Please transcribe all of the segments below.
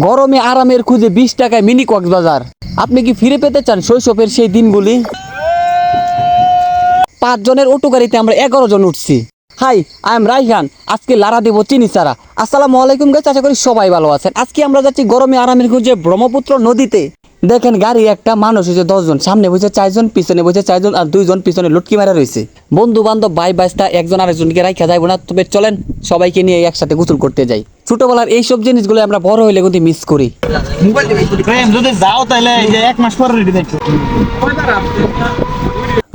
গরমে আরামের খুঁজে 20 টাকায় মিনি কক্সবাজার। আপনি কি ফিরে পেতে চান শৈশবের সেই দিনগুলি? 5 জনের অটো গাড়িতে আমরা 11 জন উঠছি। Hi, I am Raihan. আজকে লারা দেব চিনি সারা। আসসালামু আলাইকুম গাইস, আশা করি সবাই ভালো আছেন। আজকে আমরা যাচ্ছি গরমে আরামের খুঁজে ব্রহ্মপুত্র নদীতে। দেখেন গাড়ি একটা, মানুষ হয়েছে 10 জন, সামনে বসে 4 জন, পিছনে বসে 4 জন, আর 2 জন পিছনে লুটকি মারা রয়েছে। বন্ধু বান্ধব ভাই বাইস্তা একজন আরেকজনকে রাখা যাইব না, তবে চলেন সবাইকে নিয়ে একসাথে গোসল করতে যাই। ছোটবেলার এইসব জিনিসগুলো আমরা বড় হইলে কিন্তু মিস করি। যদি যাও তাহলে এই যে 1 মাস পরে রেডি থাকো।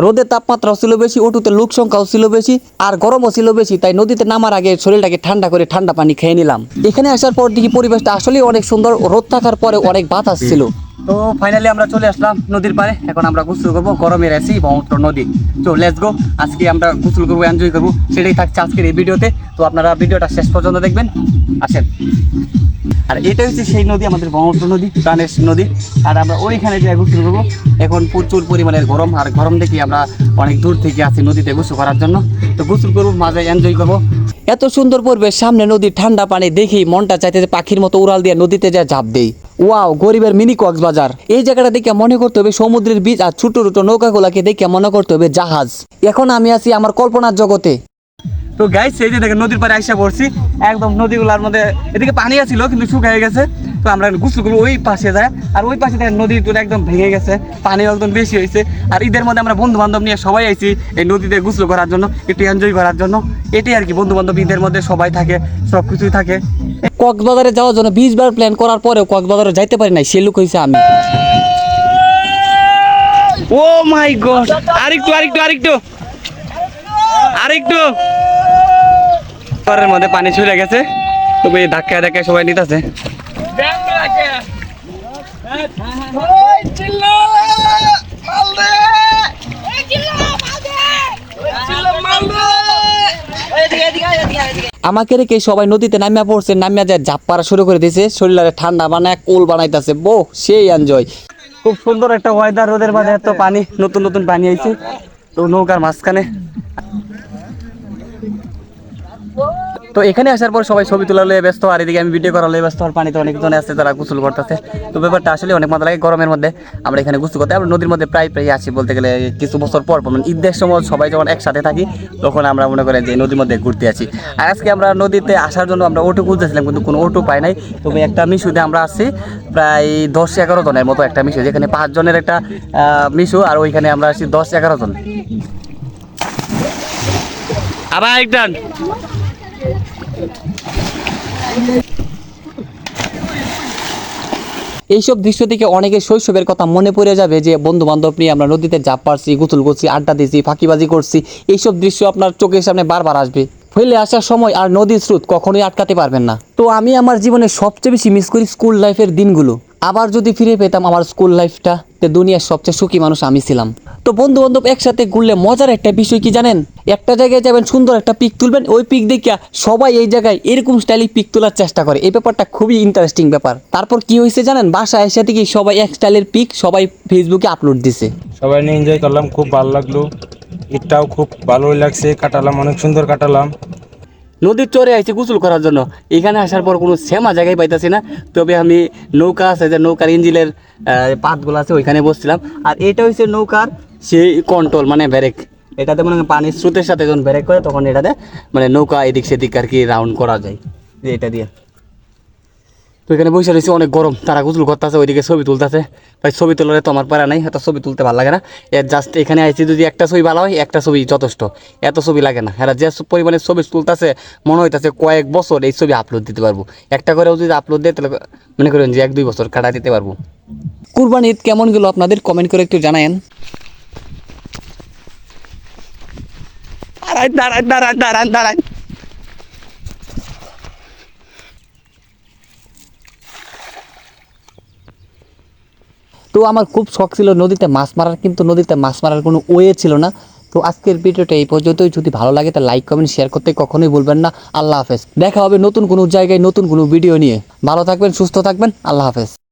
রোদের তাপমাত্রাও ছিল বেশি, অটোতে লোক সংখ্যাও ছিল বেশি, আর গরমও ছিল বেশি। তাই নদীতে নামার আগে শরীরটাকে ঠান্ডা করে ঠান্ডা পানি খেয়ে নিলাম। এখানে আসার পর দেখি পরিবেশটা আসলে অনেক সুন্দর, রোদ থাকার পরে অনেক বাতাস ছিল। তো ফাইনালি আমরা চলে আসলাম নদীর পাড়ে। এখন আমরা গোসল করবো গরমের এসি ব্রহ্মপুত্র নদী। তো লেটস গো, আজকে আমরা গোসল করবো, এনজয় করবো, সেটাই থাকছে আজকের এই ভিডিওতে। তো আপনারা ভিডিওটা শেষ পর্যন্ত দেখবেন, আসেন। আর এটা হচ্ছে সেই নদী, আমাদের ব্রহ্মপুত্র নদী, প্রাণের নদী। আর আমরা ওইখানে যে গোসল করবো। এখন প্রচুর পরিমাণের গরম, আর গরম দেখি আমরা অনেক দূর থেকে আসি নদীতে গোসল করার জন্য। তো গোসল করবো, মাঝে এনজয় করবো। এত সুন্দর পরিবেশ, সামনে নদী, ঠান্ডা পানি দেখি মনটা চাইতে যে পাখির মতো উড়াল দিয়ে নদীতে যা ঝাঁপ দেই। ওয়াও, গরিবের মিনি কক্সবাজার। এই জায়গাটা দেখে মনে করতে হবে সমুদ্রের বীজ, আর ছোট ছোট নৌকাগুলাকে দেখে মনে করতে হবে জাহাজ। এখন আমি আছি আমার কল্পনার জগতে। তো গাইস, এই যে দেখেন নদীর পাড়ে আইসা পড়ছি। একদম নদীগুলোর মধ্যে এদিকে পানি আছিল কিন্তু শুকিয়ে গেছে। তো আমরা গোসল করবো ওই পাশে যায়, আর ওই পাশে দেখেন নদী তো একদম ভেঙে গেছে, পানি একদম বেশি হয়েছে। আর ঈদের মধ্যে আমরা বন্ধু বান্ধব নিয়ে সবাই আইছি এই নদীতে গোসল করার জন্য, একটু এনজয় করার জন্য। এটাই আর কি, বন্ধু বান্ধব ঈদের মধ্যে সবাই থাকে, সব কিছুই থাকে। কক্সবাজারে যাওয়ার জন্য 20 বার প্ল্যান করার পরেও কক্সবাজারে যাইতে পারি নাই, সে লোক হয়েছে আমি। ও মাই গড, আরেকটু আরেকটু আরেকটু আরেকটু ঘরের মধ্যে পানি ছুঁড়ে গেছে। তবে ধাক্কায় ধাক্কায় সবাই নিতেছে। আমাকে রেখে সবাই নদীতে নামিয়া পড়ছে, নামিয়া যায় ঝাঁপ পাড়া শুরু করে দিয়েছে। শরীরে ঠান্ডা বানায় কোল বানাইতেছে, বো সেই এনজয়। খুব সুন্দর একটা ওয়েদার, রোদের মাঝে এত পানি, নতুন নতুন পানি আইছে। তো নৌকার মাঝখানে। তো এখানে আসার পর সবাই ছবি তোলা লয়ে ব্যস্ত, আর এদিকে আমি ভিডিও করা লয়ে ব্যস্ত। আর পানিতে অনেকজন আসছে, তারা গোসল করতেছে। তো ব্যাপারটা আসলে অনেক মজা লাগে গরমের মধ্যে। আমরা এখানে গোসল করতে, আমরা নদীর মধ্যে প্রায় প্রায় আসি বলতে গেলে। কিছু বছর পর মানে ঈদের সময় সবাই যখন একসাথে থাকি, তখন আমরা মনে করেন যে নদীর মধ্যে ঘুরতে আসি। আর আজকে আমরা নদীতে আসার জন্য আমরা অটো খুঁজতেছিলাম, কিন্তু কোনো অটো পাই নাই। তবে একটা মিশুতে আমরা আসছি প্রায় 10-11 জনের মতো একটা মিশু, যেখানে 5 জনের একটা মিশু, আর ওইখানে আমরা আসছি 10-11 জন। আবার একটা এইসব দৃশ্য থেকে অনেকের শৈশবের কথা মনে পড়ে যাবে, যে বন্ধু বান্ধব নিয়ে আমরা নদীতে ঝাঁপ পারছি, গোসল করছি, আড্ডা দিয়েছি, ফাঁকিবাজি করছি। এইসব দৃশ্য আপনার চোখের সামনে বারবার আসবে। ফেলে আসার সময় আর নদীর স্রোত কখনোই আটকাতে পারবেন না। তো আমি আমার জীবনে সবচেয়ে বেশি মিস করি স্কুল লাইফের দিনগুলো। আবার যদি ফিরে পেতাম আমার স্কুল লাইফটা, দুনিয়ার সবচেয়ে সুখী মানুষ আমি ছিলাম। তো বন্ধু বান্ধব একসাথে ঘুরলে মজার একটা বিষয় কি জানেন, একটা জায়গায় যাবেন, সুন্দর একটা পিক তুলবেন, ওই পিক দেখিয়া সবাই এই জায়গায় এরকম স্টাইলে পিক তোলার চেষ্টা করে। এই ব্যাপারটা খুবই ইন্টারেস্টিং ব্যাপার। তারপর কি হয়েছে জানেন, বাসায় এসে থেকে সবাই এক স্টাইলের পিক সবাই ফেসবুকে আপলোড দিছে। সবাই নিয়ে এনজয় করলাম, খুব ভালো লাগলো। ঈদটাও খুব ভালোই লাগছে, কাটালাম, অনেক সুন্দর কাটালাম। নদীর চরে আইছি গোসল করার জন্য। এখানে আসার পর কোনো সেমা জায়গায় পাইতেছি না। তবে আমি নৌকা আছে, যে নৌকার ইঞ্জিনের পাতগুলো আছে, ওইখানে বসছিলাম। আর এটা হচ্ছে নৌকার সেই কন্ট্রোল, মানে ব্রেক। এটাতে মানে পানির স্রোতের সাথে যখন ব্রেক করে, তখন এটাতে মানে নৌকা এদিক সেদিক আর কি রাউন্ড করা যায়, যে এটা দিয়ে। তো এখানে বসে রয়েছে, অনেক গরম, তারা গোসল করতেছে, ওইদিকে ছবি তুলতেছে। ভাই ছবি তোলারে তো আমার পারা নাই, এত ছবি তুলতে ভালো লাগে না। এর জাস্ট এখানে আইছি, যদি একটা ছবি ভালো হয়, একটা ছবি যথেষ্ট, এত ছবি লাগে না। এরা যে পরিমাণে ছবি তুলতেছে, মনে হইতেছে কয়েক বছর এই ছবি আপলোড দিতে পারবো। একটা করেও যদি আপলোড দেয়, তাহলে মনে করেন যে 1-2 বছর কাটা দিতে পারবো। কুরবানি ঈদ কেমন গেল আপনাদের কমেন্ট করে একটু জানায়েন। দাঁড়ান দাঁড়ান দাঁড়ান দাঁড়ান। তো আমার খুব শখ ছিল নদীতে মাছ মারার, কিন্তু নদীতে মাছ মারার কোনো ওয়ে ছিল না। তো আজকের ভিডিওটা এই পর্যন্তই। যদি ভালো লাগে তা লাইক কমেন্ট শেয়ার করতে কখনোই ভুলবেন না। আল্লাহ হাফেজ। দেখা হবে নতুন কোনো জায়গায় নতুন কোনো ভিডিও নিয়ে। ভালো থাকবেন, সুস্থ থাকবেন। আল্লাহ হাফেজ।